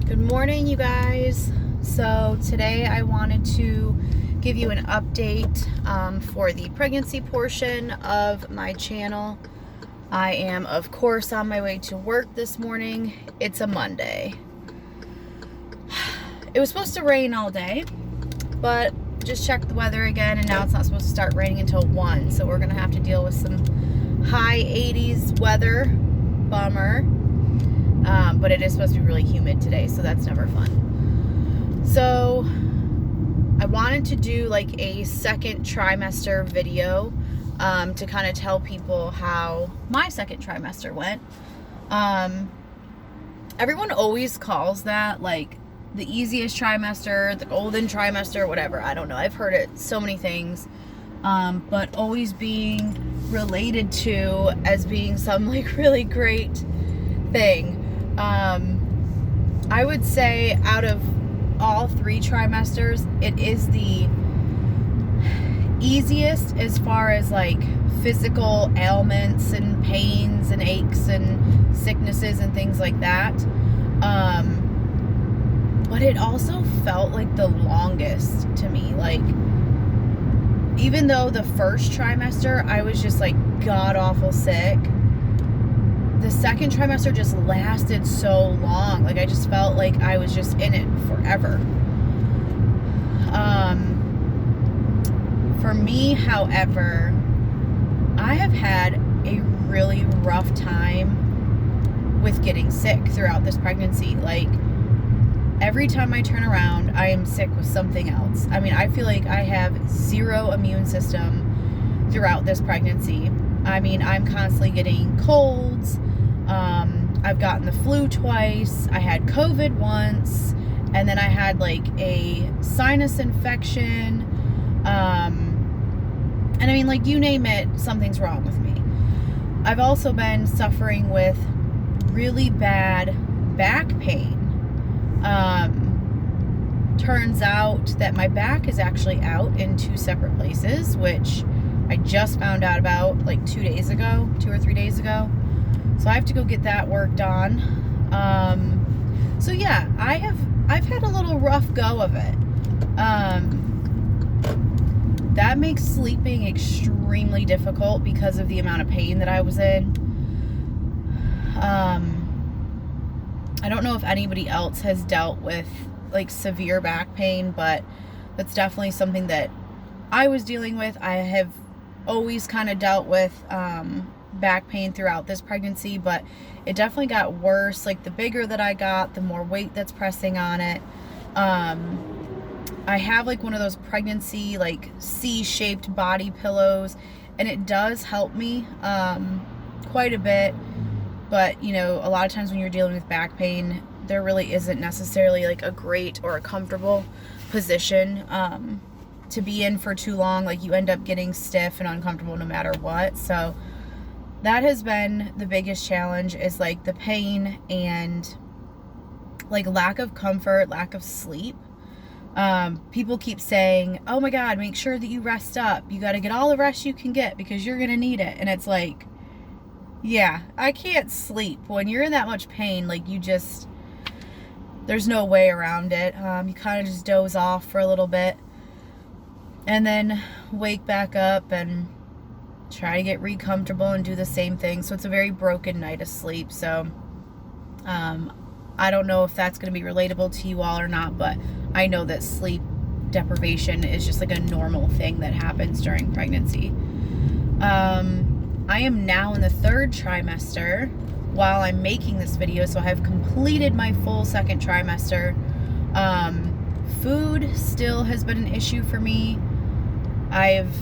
Good morning, you guys. So today I wanted to give you an update for the pregnancy portion of my channel. I am, of course, on my way to work this morning. It's a Monday. It was supposed to rain all day, but just checked the weather again, and now it's not supposed to start raining until 1, so we're gonna have to deal with some high 80s weather. Bummer. But it is supposed to be really humid today, so that's never fun. So I wanted to do like a second trimester video to kind of tell people how my second trimester went. Everyone always calls that like the easiest trimester, the golden trimester, whatever. I don't know. I've heard it so many things, but always being related to as being some like really great thing. I would say out of all 3 trimesters, it is the easiest as far as like physical ailments and pains and aches and sicknesses and things like that. But it also felt like the longest to me. Like, even though the first trimester I was just like god awful sick, the second trimester just lasted so long. Like, I just felt like I was just in it forever. For me, however, I have had a really rough time with getting sick throughout this pregnancy. Like, every time I turn around, I am sick with something else. I mean, I feel like I have zero immune system throughout this pregnancy. I mean, I'm constantly getting colds. I've gotten the flu twice. I had COVID once, and then I had like a sinus infection. And I mean, like, you name it, something's wrong with me. I've also been suffering with really bad back pain. Turns out that my back is actually out in 2 separate places, which I just found out about like 2 or 3 days ago. So I have to go get that worked on. So yeah, I've had a little rough go of it. That makes sleeping extremely difficult because of the amount of pain that I was in. I don't know if anybody else has dealt with like severe back pain, but that's definitely something that I was dealing with. I have always kind of dealt with back pain throughout this pregnancy, but it definitely got worse. Like, the bigger that I got, the more weight that's pressing on it. I have like one of those pregnancy like C-shaped body pillows, and it does help me quite a bit. But, you know, a lot of times when you're dealing with back pain, there really isn't necessarily like a great or a comfortable position to be in for too long. Like, you end up getting stiff and uncomfortable no matter what. So that has been the biggest challenge, is like the pain and like lack of comfort, lack of sleep. People keep saying, oh my God, make sure that you rest up. You got to get all the rest you can get because you're going to need it. And it's like, yeah, I can't sleep when you're in that much pain. Like, there's no way around it. You kind of just doze off for a little bit and then wake back up and try to get re-comfortable and do the same thing. So it's a very broken night of sleep. So I don't know if that's going to be relatable to you all or not, but I know that sleep deprivation is just like a normal thing that happens during pregnancy. I am now in the 3rd trimester while I'm making this video, so I have completed my full 2nd trimester. Food still has been an issue for me. I've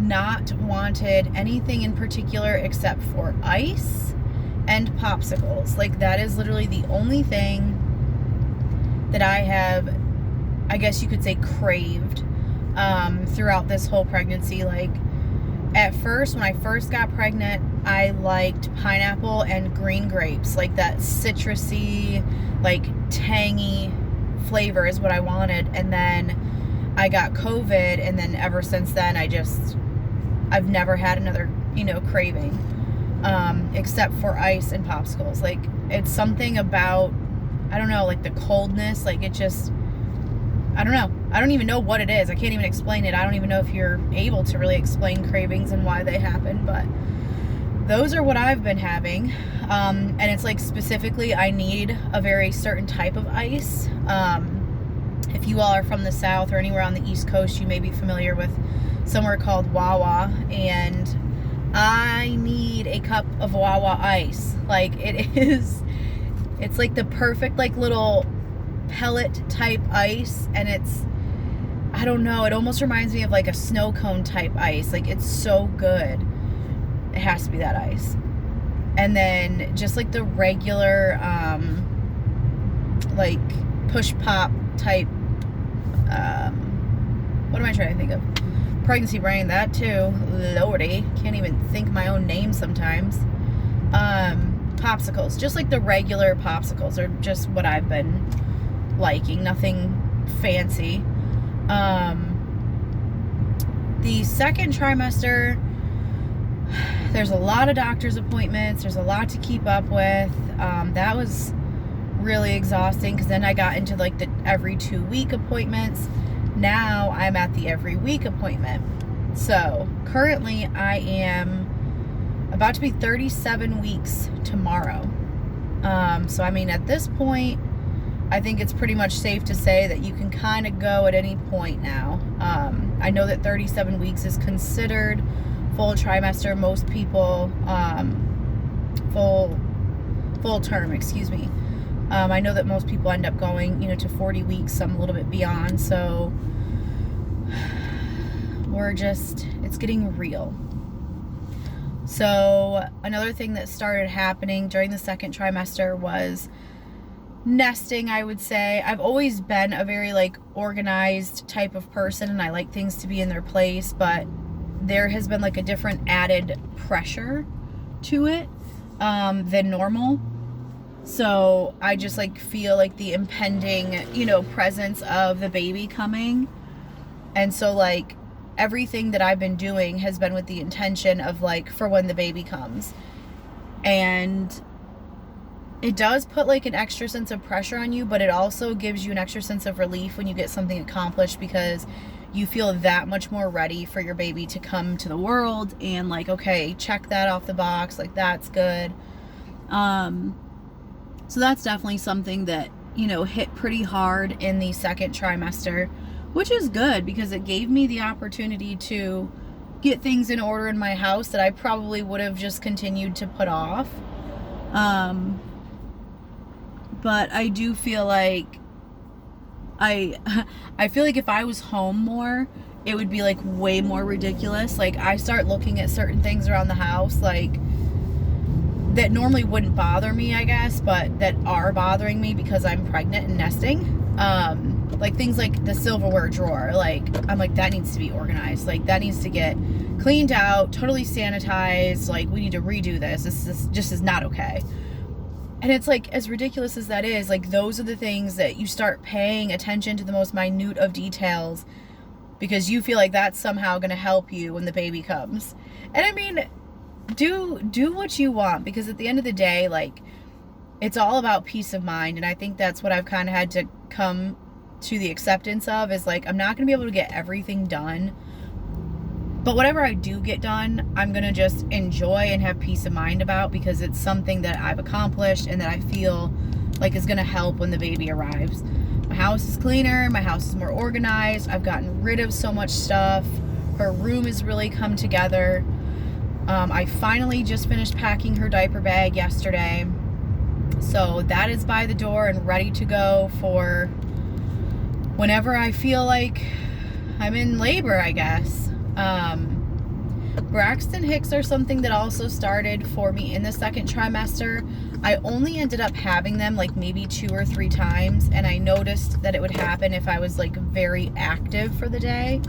not wanted anything in particular except for ice and popsicles. Like, that is literally the only thing that I have, I guess you could say, craved throughout this whole pregnancy. Like, at first, when I first got pregnant, I liked pineapple and green grapes. Like, that citrusy, like tangy flavor is what I wanted. And then I got COVID, and then ever since then, I've never had another, craving, except for ice and popsicles. Like, it's something about I don't know, like the coldness, like it just, I don't know. I don't even know what it is. I can't even explain it. I don't even know if you're able to really explain cravings and why they happen, but those are what I've been having. And it's like specifically I need a very certain type of ice. If you all are from the South or anywhere on the East Coast, you may be familiar with somewhere called Wawa, and I need a cup of Wawa ice. Like it's like the perfect like little pellet type ice, and it's, I don't know, it almost reminds me of like a snow cone type ice. Like it's so good. It has to be that ice. And then just like the regular like push pop type, what am I trying to think of? Pregnancy brain, that too. Lordy, can't even think my own name sometimes. Popsicles, just like the regular popsicles are just what I've been liking, nothing fancy. The second trimester, there's a lot of doctor's appointments, there's a lot to keep up with. That was really exhausting because then I got into like the every 2 week appointments. Now I'm at the every week appointment. So currently I am about to be 37 weeks tomorrow. So I mean, at this point, I think it's pretty much safe to say that you can kind of go at any point now. I know that 37 weeks is considered full trimester. Most people, full term, excuse me. I know that most people end up going, to 40 weeks, some a little bit beyond. So it's getting real. So another thing that started happening during the second trimester was nesting, I would say. I've always been a very like organized type of person, and I like things to be in their place, but there has been like a different added pressure to it than normal. So I just like feel like the impending, presence of the baby coming. And so like everything that I've been doing has been with the intention of like for when the baby comes. And it does put like an extra sense of pressure on you, but it also gives you an extra sense of relief when you get something accomplished, because you feel that much more ready for your baby to come to the world and like, okay, check that off the box, like that's good. So that's definitely something that, hit pretty hard in the second trimester, which is good because it gave me the opportunity to get things in order in my house that I probably would have just continued to put off. But I do feel like I feel like if I was home more, it would be like way more ridiculous. Like I start looking at certain things around the house, like that normally wouldn't bother me, I guess, but that are bothering me because I'm pregnant and nesting. Like things like the silverware drawer, like I'm like, that needs to be organized. Like that needs to get cleaned out, totally sanitized. Like we need to redo this. This just is not okay. And it's like, as ridiculous as that is, like those are the things that you start paying attention to, the most minute of details, because you feel like that's somehow going to help you when the baby comes. And I mean, do what you want, because at the end of the day, like it's all about peace of mind. And I think that's what I've kind of had to come to the acceptance of, is like, I'm not going to be able to get everything done, but whatever I do get done, I'm going to just enjoy and have peace of mind about, because it's something that I've accomplished and that I feel like is going to help when the baby arrives. My house is cleaner. My house is more organized. I've gotten rid of so much stuff. Her room has really come together. I finally just finished packing her diaper bag yesterday. So that is by the door and ready to go for whenever I feel like I'm in labor, I guess. Braxton Hicks are something that also started for me in the second trimester. I only ended up having them like maybe 2 or 3 times, and I noticed that it would happen if I was like very active for the day.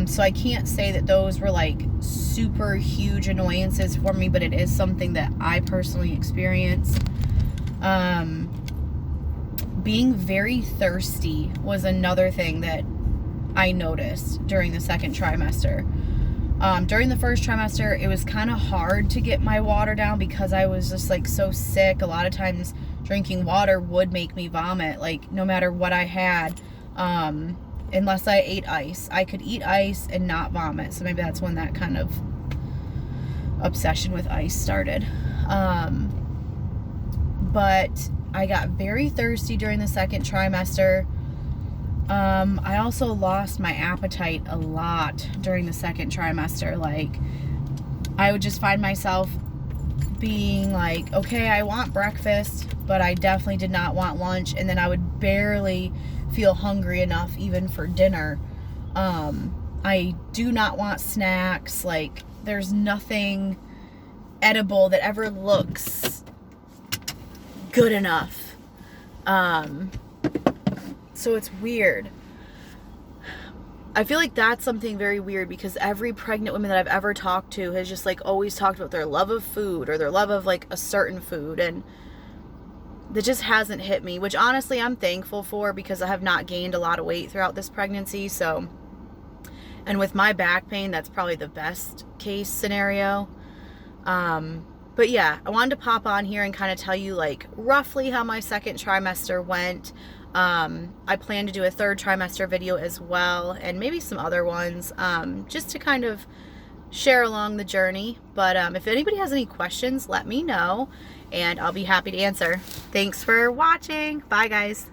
So I can't say that those were like super huge annoyances for me, but it is something that I personally experienced. Being very thirsty was another thing that I noticed during the second trimester. During the first trimester, it was kind of hard to get my water down because I was just like so sick. A lot of times drinking water would make me vomit, like no matter what I had, unless I ate ice. I could eat ice and not vomit, so maybe that's when that kind of obsession with ice started. But I got very thirsty during the second trimester. I also lost my appetite a lot during the second trimester. Like, I would just find myself being like, okay, I want breakfast, but I definitely did not want lunch, and then I would barely feel hungry enough even for dinner. I do not want snacks. Like, there's nothing edible that ever looks good enough. So it's weird. I feel like that's something very weird, because every pregnant woman that I've ever talked to has just like always talked about their love of food or their love of like a certain food, and that just hasn't hit me, which honestly I'm thankful for, because I have not gained a lot of weight throughout this pregnancy. So, and with my back pain, that's probably the best case scenario. But yeah, I wanted to pop on here and kind of tell you like roughly how my second trimester went. I plan to do a third trimester video as well, and maybe some other ones, just to kind of share along the journey. But if anybody has any questions, let me know, and I'll be happy to answer. Thanks for watching. Bye, guys.